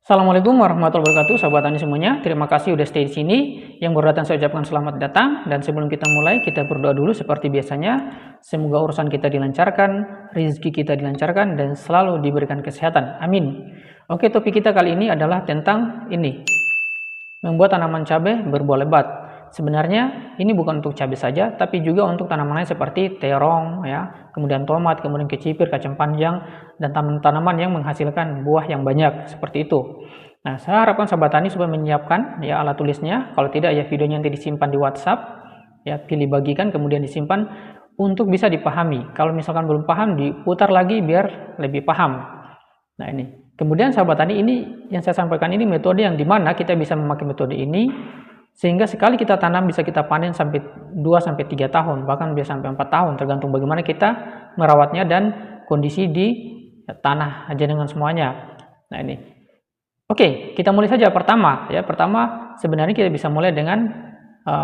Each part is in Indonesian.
Assalamualaikum warahmatullahi wabarakatuh, sahabat tani semuanya. Terima kasih udah stay di sini. Yang baru datang saya ucapkan selamat datang. Dan sebelum kita mulai, kita berdoa dulu seperti biasanya. Semoga urusan kita dilancarkan, rezeki kita dilancarkan, dan selalu diberikan kesehatan. Amin. Oke, topik kita kali ini adalah tentang ini, membuat tanaman cabai berbuah lebat. Sebenarnya ini bukan untuk cabai saja, tapi juga untuk tanaman lain seperti terong, ya, kemudian tomat, kemudian kecipir, kacang panjang, dan tanaman-tanaman yang menghasilkan buah yang banyak seperti itu. Nah, saya harapkan sahabat tani supaya menyiapkan ya alat tulisnya. Kalau tidak ya videonya nanti disimpan di WhatsApp, ya pilih bagikan kemudian disimpan untuk bisa dipahami. Kalau misalkan belum paham, diputar lagi biar lebih paham. Nah ini. Kemudian sahabat tani, ini yang saya sampaikan ini metode yang dimana kita bisa memakai metode ini sehingga sekali kita tanam bisa kita panen sampai 2-3 tahun, bahkan bisa sampai 4 tahun, tergantung bagaimana kita merawatnya dan kondisi di tanah aja dengan semuanya. Nah ini. Oke, kita mulai saja pertama ya. Pertama sebenarnya kita bisa mulai dengan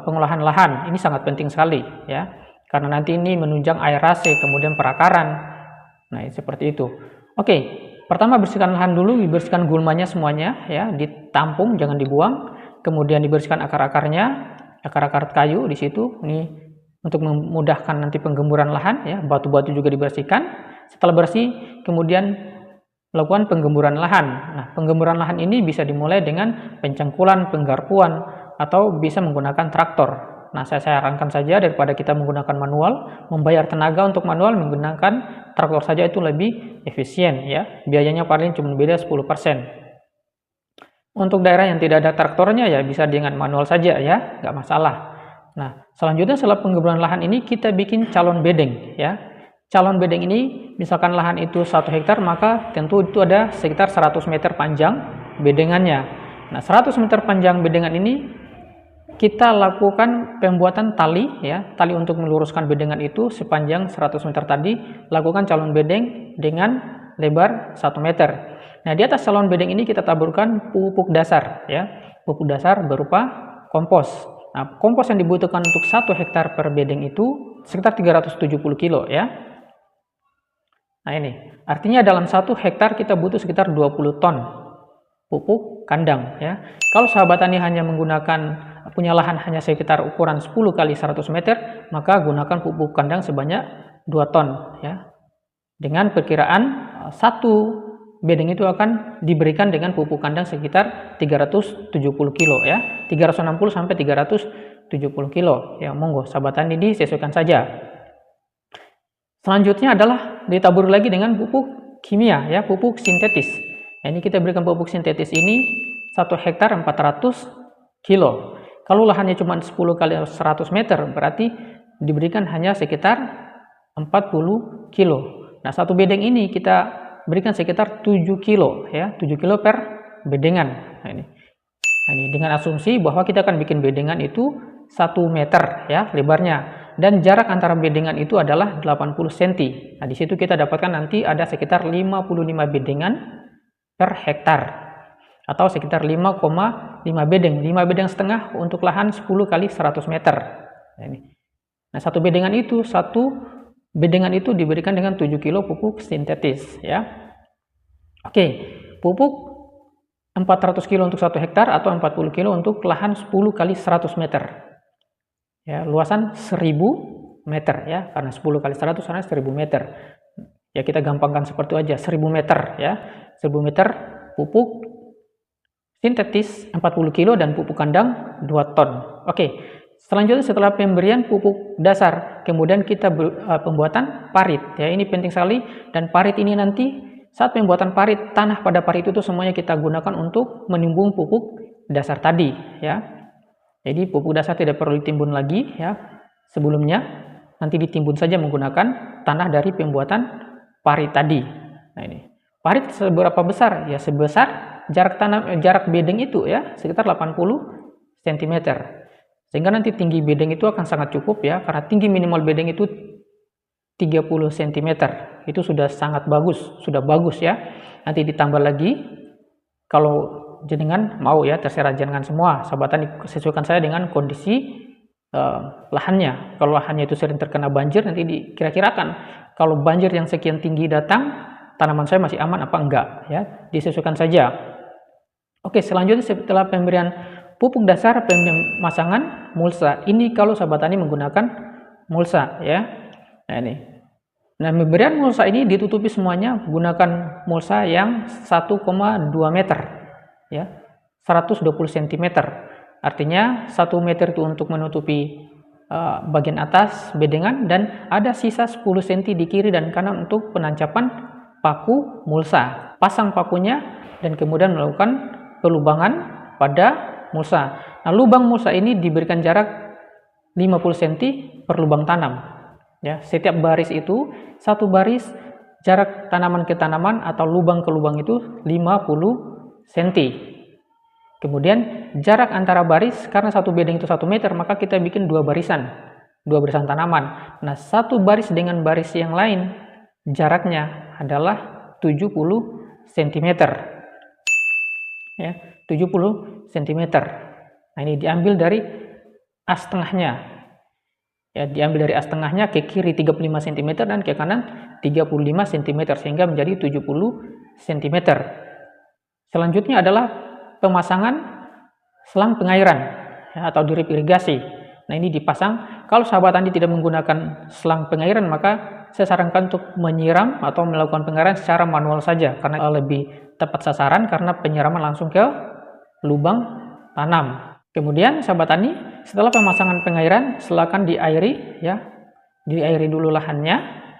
pengolahan lahan. Ini sangat penting sekali ya. Karena nanti ini menunjang aerasi, kemudian perakaran. Nah, seperti itu. Oke, pertama bersihkan lahan dulu, dibersihkan gulmanya semuanya ya, ditampung jangan dibuang. Kemudian dibersihkan akar-akarnya, akar-akar kayu di situ. Ini untuk memudahkan nanti penggemburan lahan ya, batu-batu juga dibersihkan. Setelah bersih, kemudian melakukan penggemburan lahan. Nah, penggemburan lahan ini bisa dimulai dengan pencangkulan, penggarpuan, atau bisa menggunakan traktor. Nah, saya sarankan saja daripada kita menggunakan manual, membayar tenaga untuk manual, menggunakan traktor saja itu lebih efisien ya. Biayanya paling cuma beda 10%. Untuk daerah yang tidak ada traktornya ya bisa dengan manual saja ya, nggak masalah. Nah, selanjutnya setelah penggemburan lahan ini kita bikin calon bedeng ya. Calon bedeng ini misalkan lahan itu 1 hektar, maka tentu itu ada sekitar 100 meter panjang bedengannya. Nah, 100 meter panjang bedengan ini kita lakukan pembuatan tali ya, tali untuk meluruskan bedengan itu sepanjang 100 meter tadi, lakukan calon bedeng dengan lebar 1 meter. Nah, di atas calon bedeng ini kita taburkan pupuk dasar ya. Pupuk dasar berupa kompos. Nah, kompos yang dibutuhkan untuk 1 hektar per bedeng itu sekitar 370 kilo ya. Nah, ini artinya dalam 1 hektar kita butuh sekitar 20 ton pupuk kandang ya. Kalau sahabat tani hanya menggunakan punya lahan hanya sekitar ukuran 10 kali 100 meter, maka gunakan pupuk kandang sebanyak 2 ton ya. Dengan perkiraan 1 bedeng itu akan diberikan dengan pupuk kandang sekitar 370 kilo ya, 360 sampai 370 kilo ya. Monggo sahabat tani disesuaikan saja. Selanjutnya adalah ditabur lagi dengan pupuk kimia ya, pupuk sintetis. Nah, ini kita berikan pupuk sintetis ini 1 hektar 400 kilo. Kalau lahannya cuma 10 kali 100 meter berarti diberikan hanya sekitar 40 kilo. Nah, 1 bedeng ini kita berikan sekitar 7 kilo ya, 7 kilo per bedengan. Nah, ini dengan asumsi bahwa kita akan bikin bedengan itu 1 meter ya lebarnya, dan jarak antara bedengan itu adalah 80 cm. Nah, di situ kita dapatkan nanti ada sekitar 55 bedengan per hektar atau sekitar 5,5 bedeng, 5 bedeng setengah untuk lahan 10 kali 100 meter. Nah, ini. Nah, 1 bedengan itu diberikan dengan 7 kilo pupuk sintetis ya. Oke, pupuk 400 kilo untuk 1 hektar atau 40 kilo untuk lahan 10 kali 100 meter ya, luasan 1000 meter ya, karena 10 kali 100 karena 1000 meter ya, kita gampangkan seperti itu aja, 1000 meter ya, 1000 meter pupuk sintetis 40 kilo dan pupuk kandang 2 ton. Oke, selanjutnya setelah pemberian pupuk dasar, kemudian kita pembuatan parit ya. Ini penting sekali, dan parit ini nanti saat pembuatan parit, tanah pada parit itu semuanya kita gunakan untuk menimbun pupuk dasar tadi ya. Jadi pupuk dasar tidak perlu ditimbun lagi ya sebelumnya, nanti ditimbun saja menggunakan tanah dari pembuatan parit tadi. Nah, ini parit seberapa besar ya, sebesar jarak bedeng itu ya, sekitar 80 cm. Sehingga nanti tinggi bedeng itu akan sangat cukup ya, karena tinggi minimal bedeng itu 30 cm. Itu sudah sangat bagus, sudah bagus ya. Nanti ditambah lagi kalau jenengan mau ya, terserah jenengan semua. Sahabat tani sesuaikan saya dengan kondisi lahannya. Kalau lahannya itu sering terkena banjir, nanti dikira-kirakan kalau banjir yang sekian tinggi datang, tanaman saya masih aman apa enggak ya, disesuaikan saja. Oke, selanjutnya setelah pemberian pupuk dasar, pemasangan mulsa. Ini kalau sahabat tani menggunakan mulsa ya. Nah ini. Nah, pemberian mulsa ini ditutupi semuanya menggunakan mulsa yang 1,2 meter ya. 120 cm. Artinya 1 meter itu untuk menutupi bagian atas bedengan, dan ada sisa 10 cm di kiri dan kanan untuk penancapan paku mulsa. Pasang pakunya dan kemudian melakukan pelubangan pada mulsa. Nah, lubang mulsa ini diberikan jarak 50 cm per lubang tanam. Ya, setiap baris itu, satu baris jarak tanaman ke tanaman atau lubang ke lubang itu 50 cm. Kemudian jarak antara baris, karena satu bedeng itu 1 meter, maka kita bikin dua barisan tanaman. Nah, satu baris dengan baris yang lain jaraknya adalah 70 cm. Ya, 70 cm. Nah, ini diambil dari as tengahnya. Ya, diambil dari as tengahnya, ke kiri 35 cm dan ke kanan 35 cm, sehingga menjadi 70 cm. Selanjutnya adalah pemasangan selang pengairan ya, atau drip irigasi. Nah, ini dipasang. Kalau sahabat tani tidak menggunakan selang pengairan, maka saya sarankan untuk menyiram atau melakukan pengairan secara manual saja, karena lebih tepat sasaran, karena penyiraman langsung ke lubang tanam. Kemudian sahabat tani, setelah pemasangan pengairan, silakan diairi ya. Diairi dulu lahannya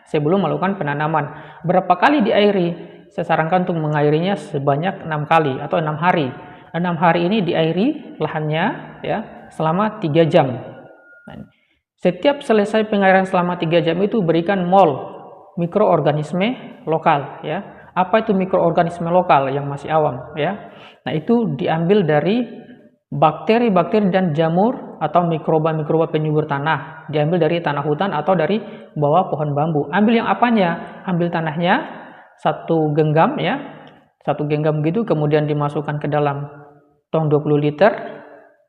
sebelum melakukan penanaman. Berapa kali diairi? Saya sarankan untuk mengairinya sebanyak 6 kali atau 6 hari. 6 hari ini diairi lahannya ya selama 3 jam. Nah, setiap selesai pengairan selama 3 jam itu berikan mol mikroorganisme lokal ya. Apa itu mikroorganisme lokal yang masih awam ya? Nah, itu diambil dari bakteri-bakteri dan jamur atau mikroba-mikroba penyubur tanah. Diambil dari tanah hutan atau dari bawah pohon bambu. Ambil yang apanya? Ambil tanahnya, 1 genggam ya. 1 genggam gitu, kemudian dimasukkan ke dalam tong 20 liter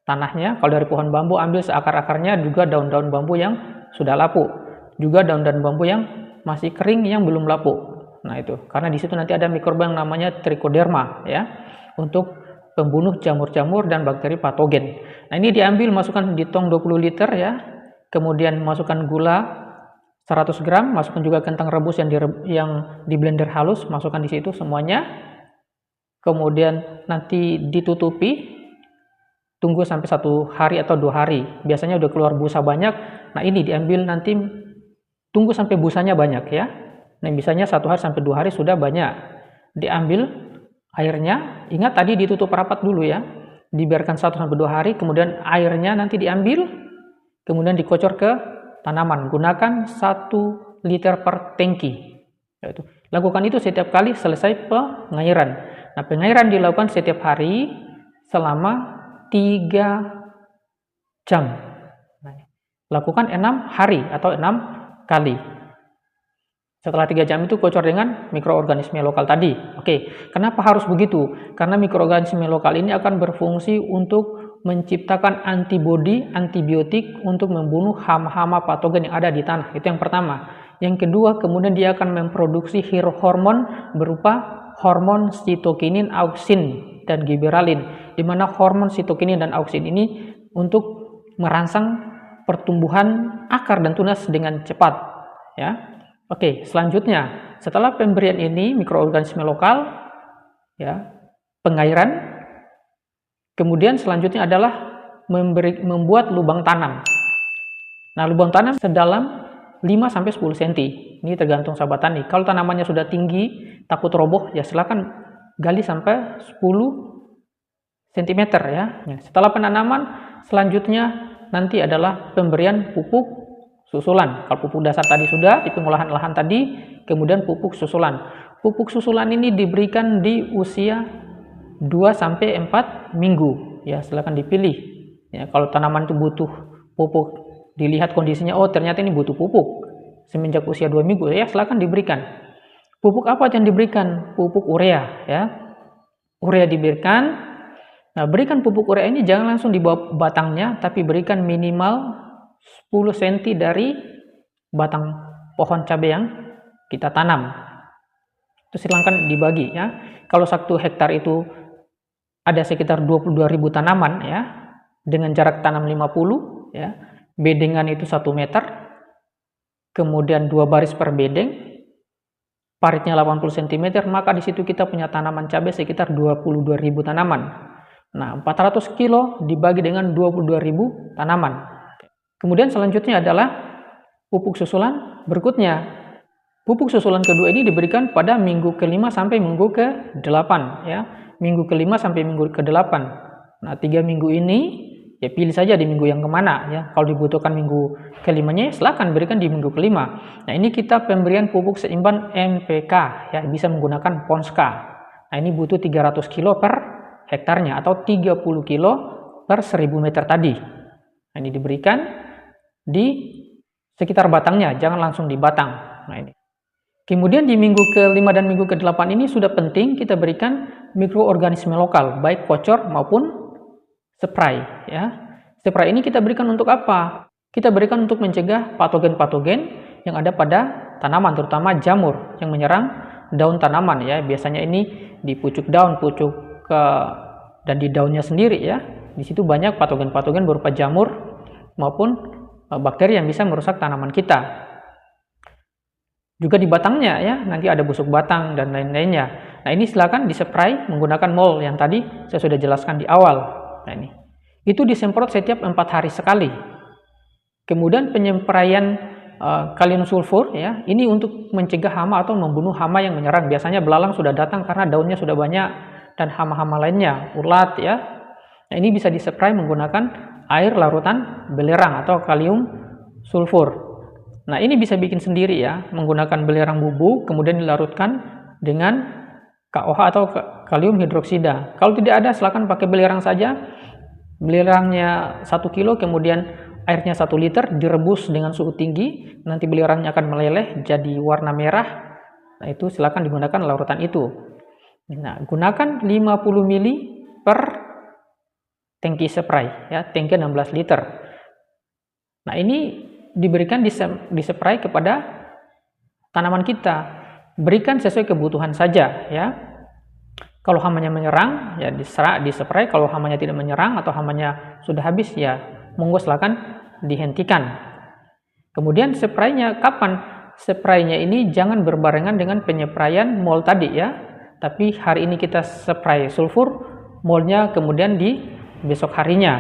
tanahnya. Kalau dari pohon bambu, ambil seakar-akarnya, juga daun-daun bambu yang sudah lapuk. Juga daun-daun bambu yang masih kering yang belum lapuk. Nah, itu karena di situ nanti ada mikroba yang namanya trichoderma ya, untuk pembunuh jamur-jamur dan bakteri patogen. Nah, ini diambil, masukkan di tong 20 liter ya. Kemudian masukkan gula 100 gram, masukkan juga kentang rebus yang di blender halus, masukkan di situ semuanya. Kemudian nanti ditutupi, tunggu sampai 1 hari atau 2 hari. Biasanya udah keluar busa banyak. Nah, ini diambil, nanti tunggu sampai busanya banyak ya. Nah, misalnya 1 hari sampai 2 hari sudah banyak. Diambil airnya, ingat tadi ditutup rapat dulu ya. Dibiarkan 1 sampai 2 hari, kemudian airnya nanti diambil, kemudian dikocor ke tanaman. Gunakan 1 liter per tangki. Yaitu, lakukan itu setiap kali selesai pengairan. Nah, pengairan dilakukan setiap hari selama 3 jam. Nah, lakukan 6 hari atau 6 kali. Setelah 3 jam itu kocor dengan mikroorganisme lokal tadi. Oke, kenapa harus begitu? Karena mikroorganisme lokal ini akan berfungsi untuk menciptakan antibiotik untuk membunuh hama-hama patogen yang ada di tanah. Itu yang pertama. Yang kedua, kemudian dia akan memproduksi hormon berupa hormon sitokinin, auksin, dan giberalin. Di mana hormon sitokinin dan auksin ini untuk merangsang pertumbuhan akar dan tunas dengan cepat. Ya. Oke, selanjutnya setelah pemberian ini mikroorganisme lokal ya, pengairan, kemudian selanjutnya adalah membuat lubang tanam. Nah, lubang tanam sedalam 5-10 cm. Ini tergantung sahabat tani. Kalau tanamannya sudah tinggi, takut roboh, ya silakan gali sampai 10 cm ya. Setelah penanaman, selanjutnya nanti adalah pemberian pupuk susulan. Kalau pupuk dasar tadi sudah di pengolahan lahan tadi, kemudian pupuk susulan. Pupuk susulan ini diberikan di usia 2-4 minggu. Ya, silakan dipilih. Ya, kalau tanaman itu butuh pupuk, dilihat kondisinya, oh ternyata ini butuh pupuk semenjak usia 2 minggu, ya silakan diberikan. Pupuk apa yang diberikan? Pupuk urea ya. Urea diberikan. Nah, berikan pupuk urea ini jangan langsung di bawah batangnya, tapi berikan minimal 10 cm dari batang pohon cabai yang kita tanam. Itu silakan dibagi ya. Kalau 1 hektar itu ada sekitar 22.000 tanaman ya, dengan jarak tanam 50 ya. Bedengan itu 1 meter. Kemudian 2 baris per bedeng. Paritnya 80 cm, maka di situ kita punya tanaman cabai sekitar 22.000 tanaman. Nah, 400 kilo dibagi dengan 22.000 tanaman. Kemudian selanjutnya adalah pupuk susulan berikutnya. Pupuk susulan kedua ini diberikan pada minggu ke-5 sampai minggu ke-8 ya. Minggu ke-5 sampai minggu ke-8. Nah, 3 minggu ini ya pilih saja di minggu yang kemana ya. Kalau dibutuhkan minggu ke-5-nya silakan berikan di minggu ke-5. Nah, ini kita pemberian pupuk seimbang NPK ya, bisa menggunakan Ponska. Nah, ini butuh 300 kilo per hektarnya atau 30 kilo per 1000 meter tadi. Nah, ini diberikan di sekitar batangnya, jangan langsung di batang. Nah, ini. Kemudian di minggu ke-5 dan minggu ke-8 ini sudah penting kita berikan mikroorganisme lokal, baik kocor maupun spray ya. Spray ini kita berikan untuk apa? Kita berikan untuk mencegah patogen-patogen yang ada pada tanaman, terutama jamur yang menyerang daun tanaman ya. Biasanya ini di pucuk daun, dan di daunnya sendiri ya. Di situ banyak patogen-patogen berupa jamur maupun bakteri yang bisa merusak tanaman kita. Juga di batangnya ya, nanti ada busuk batang dan lain-lainnya. Nah, ini silakan dispray menggunakan mol yang tadi saya sudah jelaskan di awal. Nah, ini. Itu disemprot setiap 4 hari sekali. Kemudian penyempraian kalium sulfur ya, ini untuk mencegah hama atau membunuh hama yang menyerang. Biasanya belalang sudah datang karena daunnya sudah banyak dan hama-hama lainnya, ulat ya. Nah, ini bisa dispray menggunakan air larutan belerang atau kalium sulfur. Nah, ini bisa bikin sendiri ya, menggunakan belerang bubuk, kemudian dilarutkan dengan KOH atau kalium hidroksida. Kalau tidak ada, silakan pakai belerang saja. Belerangnya 1 kilo, kemudian airnya 1 liter, direbus dengan suhu tinggi, nanti belerangnya akan meleleh jadi warna merah. Nah, itu silakan digunakan larutan itu. Nah, gunakan 50 ml per tangki spray ya, tangki 16 liter. Nah, ini diberikan dispray kepada tanaman kita. Berikan sesuai kebutuhan saja ya. Kalau hamanya menyerang ya dispray, kalau hamanya tidak menyerang atau hamanya sudah habis ya monggo silakan dihentikan. Kemudian spraynya kapan? Spraynya ini jangan berbarengan dengan penyepraian mol tadi ya. Tapi hari ini kita spray sulfur, molnya kemudian di besok harinya.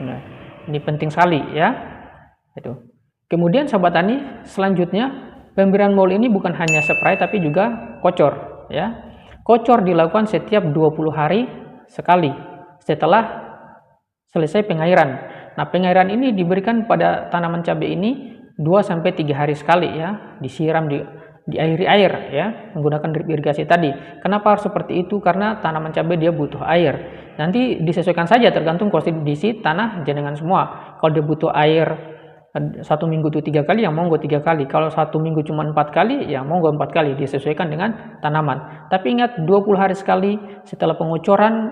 Nah, ini penting sekali ya. Itu. Kemudian sahabat tani, selanjutnya pemberian mol ini bukan hanya spray tapi juga kocor ya. Kocor dilakukan setiap 20 hari sekali setelah selesai pengairan. Nah, pengairan ini diberikan pada tanaman cabai ini 2-3 hari sekali ya, disiram diairi air ya, menggunakan drip irigasi tadi. Kenapa harus seperti itu? Karena tanaman cabai dia butuh air. Nanti disesuaikan saja tergantung kondisi tanah jenengan semua. Kalau dia butuh air 1 minggu itu 3 kali, ya monggo 3 kali. Kalau 1 minggu cuma 4 kali, ya monggo 4 kali, disesuaikan dengan tanaman. Tapi ingat 20 hari sekali setelah pengocoran,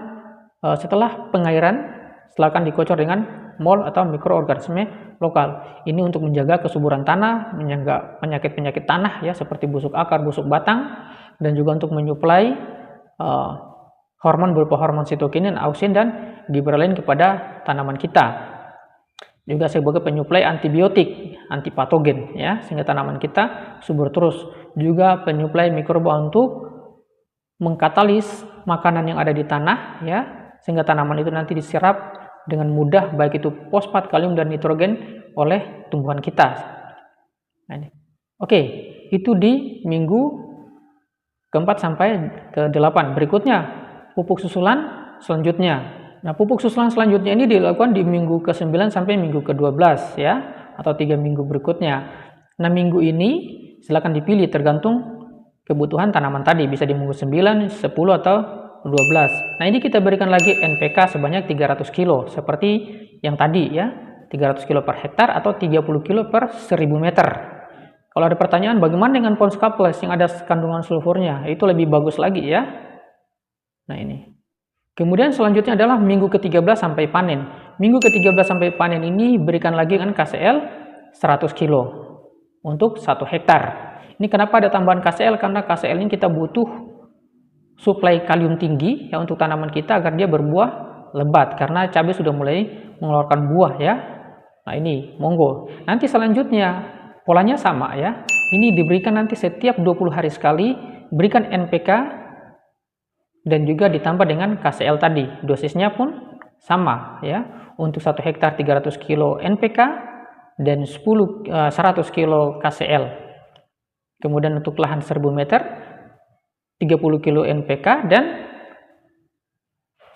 setelah pengairan, silakan dikocor dengan mol atau mikroorganisme lokal. Ini untuk menjaga kesuburan tanah, menjaga penyakit-penyakit tanah ya, seperti busuk akar, busuk batang, dan juga untuk menyuplai hormon berupa hormon sitokinin, auksin, dan gibberellin kepada tanaman kita. Juga sebagai penyuplai antibiotik, antipatogen ya, sehingga tanaman kita subur terus. Juga penyuplai mikroba untuk mengkatalis makanan yang ada di tanah ya, sehingga tanaman itu nanti diserap dengan mudah baik itu fosfat, kalium, dan nitrogen oleh tumbuhan kita. Nah, ini. Oke, itu di minggu ke-4 sampai ke-8. Berikutnya pupuk susulan selanjutnya. Nah, pupuk susulan selanjutnya ini dilakukan di minggu ke-9 sampai minggu ke-12 ya, atau 3 minggu berikutnya. Nah, minggu ini silakan dipilih tergantung kebutuhan tanaman tadi, bisa di minggu 9, 10, atau 12. Nah, ini kita berikan lagi NPK sebanyak 300 kilo seperti yang tadi ya, 300 kilo per hektar atau 30 kilo per 1000 meter. Kalau ada pertanyaan bagaimana dengan Ponska Plus yang ada kandungan sulfurnya, itu lebih bagus lagi ya. Nah, ini. Kemudian selanjutnya adalah minggu ke-13 sampai panen. Minggu ke-13 sampai panen ini berikan lagi dengan KCL 100 kilo untuk 1 hektar. Ini kenapa ada tambahan KCL? Karena KCL ini kita butuh suplai kalium tinggi ya untuk tanaman kita agar dia berbuah lebat, karena cabai sudah mulai mengeluarkan buah ya. Nah ini monggo. Nanti selanjutnya polanya sama ya. Ini diberikan nanti setiap 20 hari sekali, berikan NPK dan juga ditambah dengan KCL tadi. Dosisnya pun sama ya. Untuk 1 hektar 300 kilo NPK dan 100 kilo KCL. Kemudian untuk lahan 1000 meter 30 kilo NPK dan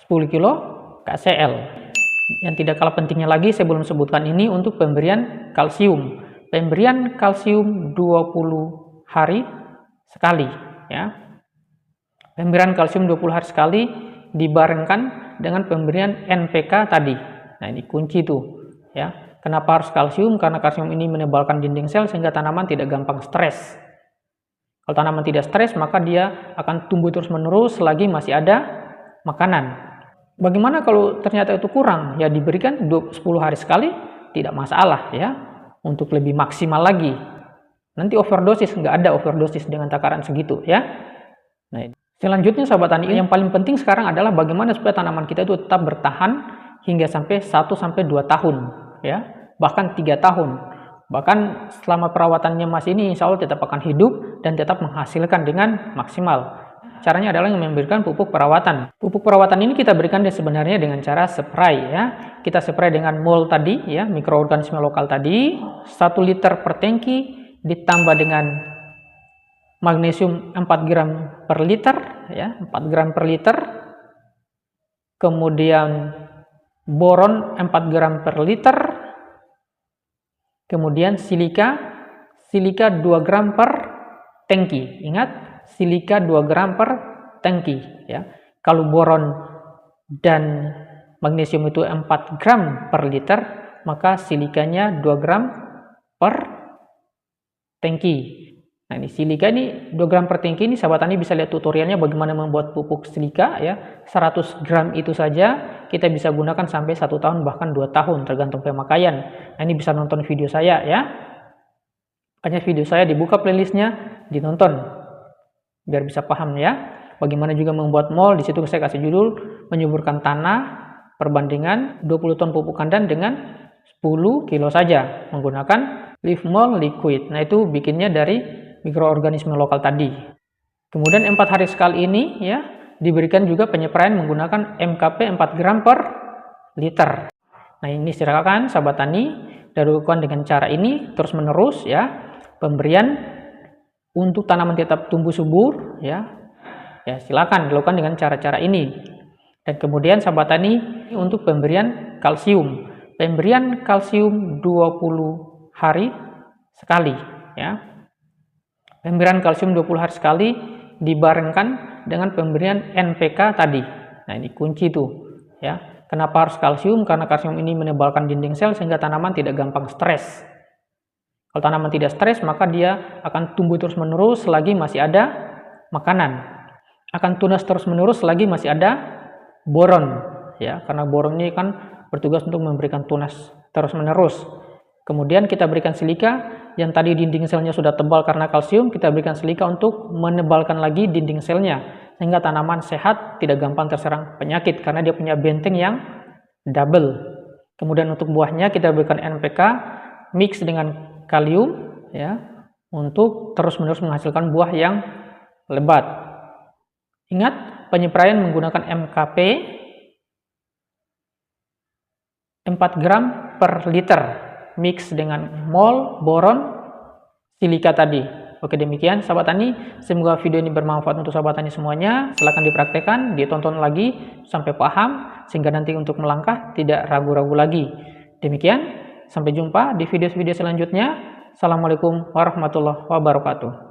10 kilo KCL. Yang tidak kalah pentingnya lagi, saya belum sebutkan ini untuk pemberian kalsium. Pemberian kalsium 20 hari sekali ya. Pemberian kalsium 20 hari sekali dibarengkan dengan pemberian NPK tadi. Nah ini kunci tuh ya. Kenapa harus kalsium? Karena kalsium ini menebalkan dinding sel sehingga tanaman tidak gampang stres. Kalau tanaman tidak stres, maka dia akan tumbuh terus menerus selagi masih ada makanan. Bagaimana kalau ternyata itu kurang? Ya diberikan 10 hari sekali, tidak masalah ya. Untuk lebih maksimal lagi. Nanti overdosis, nggak ada overdosis dengan takaran segitu ya. Nah, selanjutnya sahabat tani, yang paling penting sekarang adalah bagaimana supaya tanaman kita itu tetap bertahan hingga sampai 1-2 tahun ya, bahkan 3 tahun. Bahkan selama perawatannya masih ini insya Allah tetap akan hidup dan tetap menghasilkan dengan maksimal. Caranya adalah memberikan pupuk perawatan. Pupuk perawatan ini kita berikan sebenarnya dengan cara spray ya. Kita spray dengan MOL tadi ya, mikroorganisme lokal tadi, 1 liter per tangki ditambah dengan magnesium 4 gram per liter ya, 4 gram per liter. Kemudian boron 4 gram per liter. Kemudian silika 2 gram per tangki. Ingat, silika 2 gram per tangki ya. Kalau boron dan magnesium itu 4 gram per liter, maka silikanya 2 gram per tangki. Nah ini silika ini 2 gram per tangki ini sahabat tani bisa lihat tutorialnya bagaimana membuat pupuk silika ya. 100 gram itu saja kita bisa gunakan sampai 1 tahun bahkan 2 tahun tergantung pemakaian. Nah ini bisa nonton video saya ya. Makanya video saya dibuka playlistnya, ditonton biar bisa paham ya. Bagaimana juga membuat MOL, di situ saya kasih judul menyuburkan tanah perbandingan 20 ton pupuk kandang dengan 10 kilo saja menggunakan leaf MOL liquid. Nah itu bikinnya dari mikroorganisme lokal tadi. Kemudian 4 hari sekali ini ya diberikan juga penyepraian menggunakan MKP 4 gram per liter. Nah ini silakan sahabat tani dilakukan dengan cara ini terus menerus ya. Pemberian untuk tanaman tetap tumbuh subur ya. Ya silakan dilakukan dengan cara-cara ini. Dan kemudian sahabat tani untuk pemberian kalsium. Pemberian kalsium 20 hari sekali ya. Pemberian kalsium 20 hari sekali dibarengkan dengan pemberian NPK tadi. Nah ini kunci tuh ya. Kenapa harus kalsium? Karena kalsium ini menebalkan dinding sel sehingga tanaman tidak gampang stres. Kalau tanaman tidak stres, maka dia akan tumbuh terus menerus selagi masih ada makanan. Akan tunas terus menerus selagi masih ada boron ya. Karena boron ini kan bertugas untuk memberikan tunas terus menerus. Kemudian kita berikan silika, yang tadi dinding selnya sudah tebal karena kalsium, kita berikan silika untuk menebalkan lagi dinding selnya, sehingga tanaman sehat, tidak gampang terserang penyakit, karena dia punya benteng yang double. Kemudian untuk buahnya kita berikan NPK, mix dengan kalium, ya, untuk terus-menerus menghasilkan buah yang lebat. Ingat, penyepraian menggunakan MKP 4 gram per liter. Mix dengan MOL, boron, silika tadi. Oke, demikian sahabat tani, semoga video ini bermanfaat untuk sahabat tani semuanya. Silahkan dipraktekkan, ditonton lagi sampai paham, sehingga nanti untuk melangkah tidak ragu-ragu lagi. Demikian, sampai jumpa di video-video selanjutnya. Assalamualaikum warahmatullahi wabarakatuh.